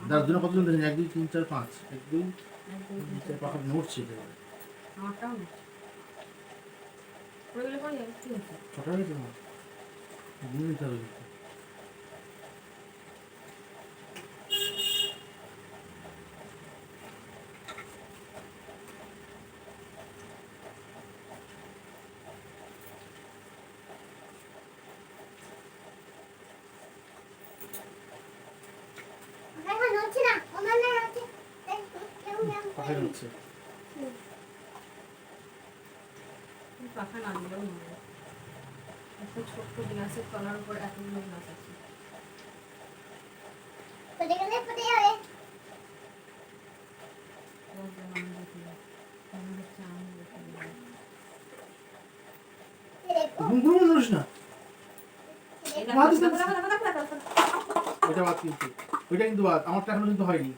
দাদুরা কতজন দেখেন? 1 2 3 4 5 1 2 3 4 5 নড়ছে আমারটাও না ওইগুলো কই যাবে কি হচ্ছে ছোট হয়েছে না ঘুমিয়ে যাবে পাখা হচ্ছে পাখা না দিলেও নয় একটা ছোট্ট গ্লাসের তলার উপর এতগুলো গ্লাস আছে ঘুম ঘুম না ওইটা বাদ কিন্তু ওইটা কিন্তু বাদ আমারটা এখনো কিন্তু হয়নি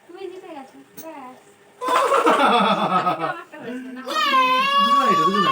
তুমি জিতে গেছো ব্যাস দুজন এটা দুজন